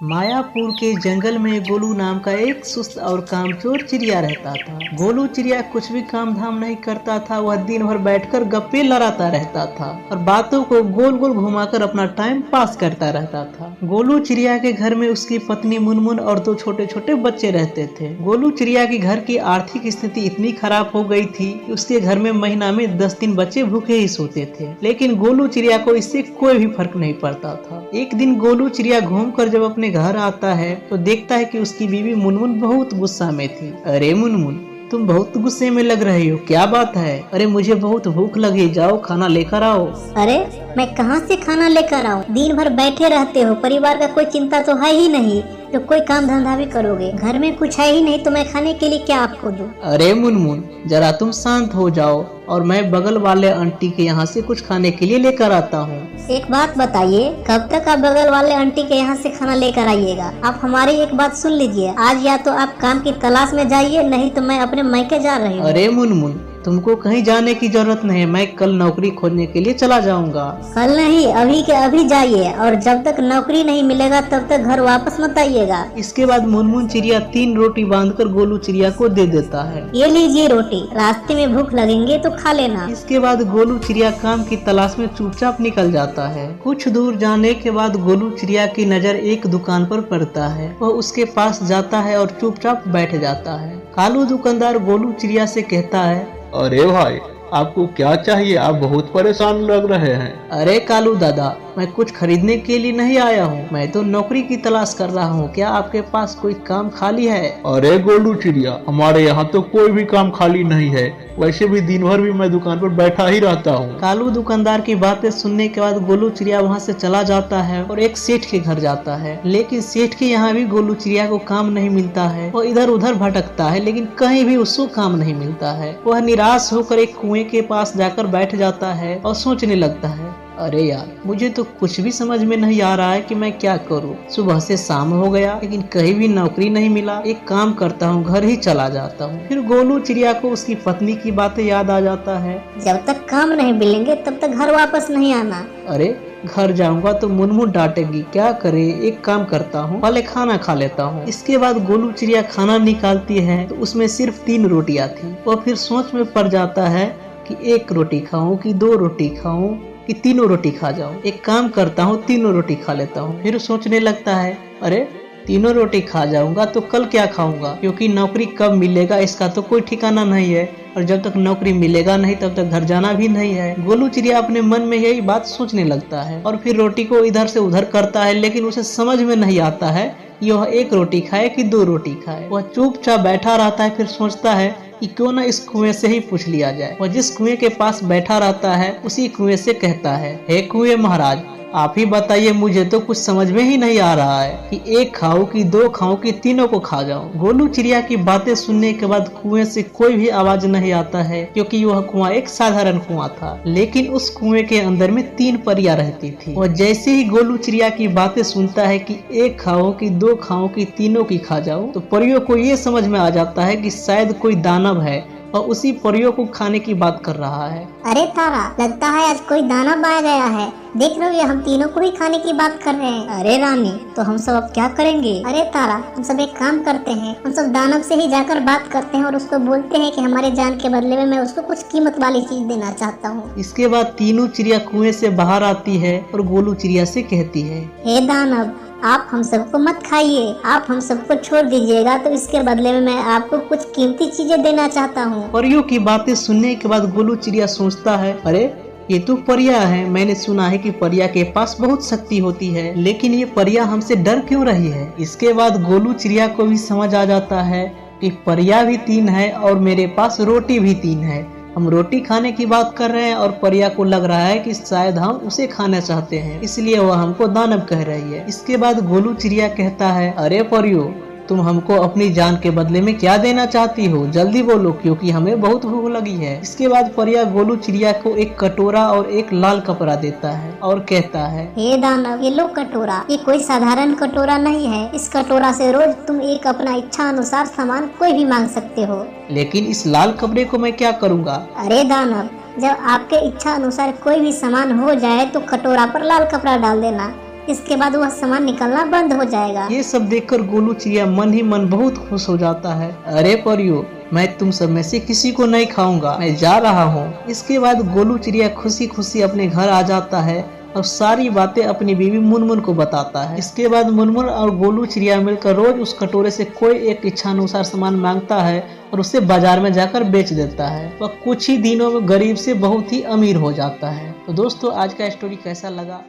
मायापुर के जंगल में गोलू नाम का एक सुस्त और कामचोर चिड़िया रहता था। गोलू चिड़िया कुछ भी काम धाम नहीं करता था। वह दिन भर बैठकर गप्पे लड़ाता रहता था और बातों को गोल गोल घुमाकर अपना टाइम पास करता रहता था। गोलू चिड़िया के घर में उसकी पत्नी मुनमुन और दो छोटे छोटे बच्चे रहते थे। गोलू चिड़िया के घर की आर्थिक स्थिति इतनी खराब हो गई थी कि उसके घर में महीना में 10 दिन बच्चे भूखे ही सोते थे, लेकिन गोलू चिड़िया को इससे कोई भी फर्क नहीं पड़ता था। एक दिन गोलू चिड़िया घूमकर जब अपने घर आता है तो देखता है कि उसकी बीवी मुनमुन बहुत गुस्सा में थी। अरे मुनमुन, तुम बहुत गुस्से में लग रही हो, क्या बात है? अरे मुझे बहुत भूख लगी, जाओ खाना लेकर आओ। अरे मैं कहाँ से खाना लेकर आऊँ? दिन भर बैठे रहते हो, परिवार का कोई चिंता तो है ही नहीं जो कोई काम धंधा भी करोगे। घर में कुछ है ही नहीं तो मैं खाने के लिए क्या आपको दूँ? अरे मुनमुन, जरा तुम शांत हो जाओ और मैं बगल वाले आंटी के यहाँ से कुछ खाने के लिए लेकर आता हूँ। एक बात बताइए, कब तक आप बगल वाले आंटी के यहाँ से खाना लेकर आइएगा? आप हमारी एक बात सुन लीजिए, आज या तो आप काम की तलाश में जाइए, नहीं तो मैं अपने मायके जा रही हूँ। अरे मुनमुन, तुमको कहीं जाने की जरूरत नहीं है, मैं कल नौकरी खोजने के लिए चला जाऊंगा। कल नहीं, अभी के अभी जाइए, और जब तक नौकरी नहीं मिलेगा तब तक घर वापस मत आइएगा। इसके बाद मुनमुन चिड़िया 3 रोटी बांधकर गोलू चिड़िया को दे देता है। ये लीजिए रोटी, रास्ते में भूख लगेंगे तो खा लेना। इसके बाद गोलू चिड़िया काम की तलाश में चुपचाप निकल जाता है। कुछ दूर जाने के बाद गोलू चिड़िया की नजर एक दुकान पर पड़ता है। वह उसके पास जाता है और चुपचाप बैठ जाता है। कालू दुकानदार गोलू चिड़िया से कहता है, अरे भाई, आपको क्या चाहिए? आप बहुत परेशान लग रहे हैं। अरे कालू दादा, मैं कुछ खरीदने के लिए नहीं आया हूँ, मैं तो नौकरी की तलाश कर रहा हूँ। क्या आपके पास कोई काम खाली है? अरे गोलू चिड़िया, हमारे यहाँ तो कोई भी काम खाली नहीं है। वैसे भी दिन भर भी मैं दुकान पर बैठा ही रहता हूँ। कालू दुकानदार की बातें सुनने के बाद गोलू चिड़िया वहाँ से चला जाता है और एक सेठ के घर जाता है। लेकिन सेठ के यहाँ भी गोलू चिड़िया को काम नहीं मिलता है। वो इधर उधर भटकता है लेकिन कहीं भी उसको काम नहीं मिलता है। वह निराश होकर एक कुएं के पास जाकर बैठ जाता है और सोचने लगता है, अरे यार, मुझे तो कुछ भी समझ में नहीं आ रहा है कि मैं क्या करूं। सुबह से शाम हो गया लेकिन कहीं भी नौकरी नहीं मिला। एक काम करता हूं, घर ही चला जाता हूं। फिर गोलू चिड़िया को उसकी पत्नी की बातें याद आ जाता है। जब तक काम नहीं मिलेंगे तब तक घर वापस नहीं आना। अरे घर जाऊंगा तो मुनमुन डांटेगी, क्या करे? एक काम करता हूँ, पहले खाना खा लेता हूँ। इसके बाद गोलू चिड़िया खाना निकालती है तो उसमें सिर्फ 3 रोटियां थी। वह फिर सोच में पड़ जाता है कि 1 रोटी खाऊं कि 2 रोटी खाऊं कि तीनों रोटी खा जाऊं। एक काम करता हूँ, 3 रोटी खा लेता हूँ। फिर सोचने लगता है, अरे 3 रोटी खा जाऊंगा तो कल क्या खाऊंगा, क्योंकि नौकरी कब मिलेगा इसका तो कोई ठिकाना नहीं है, और जब तक नौकरी मिलेगा नहीं तब तक घर जाना भी नहीं है। गोलू चिड़िया अपने मन में यही बात सोचने लगता है और फिर रोटी को इधर से उधर करता है, लेकिन उसे समझ में नहीं आता है यह 1 रोटी खाए कि 2 रोटी खाए। वह चुपचाप बैठा रहता है। फिर सोचता है कि क्यों ना इस कुएं से ही पूछ लिया जाए। वह जिस कुएं के पास बैठा रहता है उसी कुएं से कहता है, हे कुएं महाराज, आप ही बताइए, मुझे तो कुछ समझ में ही नहीं आ रहा है कि 1 खाऊं कि 2 खाऊं कि तीनों को खा जाऊं। गोलू चिड़िया की बातें सुनने के बाद कुएं से कोई भी आवाज नहीं आता है, क्योंकि वह कुआं एक साधारण कुआं था। लेकिन उस कुएं के अंदर में 3 परियां रहती थी। वह जैसे ही गोलू चिड़िया की बातें सुनता है कि 1 खाऊं कि 2 खाऊं कि तीनों की खा जाऊं, तो परियों को ये समझ में आ जाता है कि शायद कोई दानव है और उसी परियों को खाने की बात कर रहा है। अरे तारा, लगता है आज कोई दानव आ गया है। देख रहे हो, हम तीनों को ही खाने की बात कर रहे हैं। अरे रानी, तो हम सब अब क्या करेंगे? अरे तारा, हम सब एक काम करते हैं, हम सब दानव से ही जाकर बात करते हैं और उसको बोलते हैं कि हमारे जान के बदले में मैं उसको कुछ कीमत वाली चीज देना चाहता हूँ। इसके बाद तीनों चिड़िया कुएं से बाहर आती है और गोलू चिड़िया से कहती है, हे दानव, आप हम सबको मत खाइए, आप हम सबको छोड़ दीजिएगा, तो इसके बदले में मैं आपको कुछ कीमती चीजें देना चाहता हूँ। परियों की बातें सुनने के बाद गोलू चिड़िया सोचता है, अरे ये तो परियां हैं। मैंने सुना है कि परियां के पास बहुत शक्ति होती है, लेकिन ये परियां हमसे डर क्यों रही है? इसके बाद गोलू चिड़िया को भी समझ आ जाता है कि परियां भी 3 है और मेरे पास रोटी भी 3 है। हम रोटी खाने की बात कर रहे हैं और परिया को लग रहा है कि शायद हम उसे खाना चाहते हैं, इसलिए वह हमको दानव कह रही है। इसके बाद गोलू चिड़िया कहता है, अरे परियो, तुम हमको अपनी जान के बदले में क्या देना चाहती हो? जल्दी बोलो, क्योंकि हमें बहुत भूख लगी है। इसके बाद परिया गोलू चिड़िया को एक कटोरा और एक लाल कपड़ा देता है और कहता है, हे दानव, ये लो कटोरा। ये कोई साधारण कटोरा नहीं है। इस कटोरा से रोज तुम एक अपना इच्छा अनुसार सामान कोई भी मांग सकते हो। लेकिन इस लाल कपड़े को मैं क्या करूँगा? अरे दानव, जब आपके इच्छा अनुसार कोई भी सामान हो जाए तो कटोरा पर लाल कपड़ा डाल देना। इसके बाद वह सामान निकलना बंद हो जाएगा। ये सब देखकर गोलू चिड़िया मन ही मन बहुत खुश हो जाता है। अरे परियो, मैं तुम सब में से किसी को नहीं खाऊंगा, मैं जा रहा हूँ। इसके बाद गोलू चिड़िया खुशी खुशी अपने घर आ जाता है और सारी बातें अपनी बीवी मुनमुन को बताता है। इसके बाद मुनमुन और गोलू चिड़िया मिलकर रोज उस कटोरे से कोई एक इच्छानुसार सामान मांगता है और उसे बाजार में जाकर बेच देता है। वह कुछ ही दिनों में गरीब से बहुत ही अमीर हो जाता है। तो दोस्तों, आज का स्टोरी कैसा लगा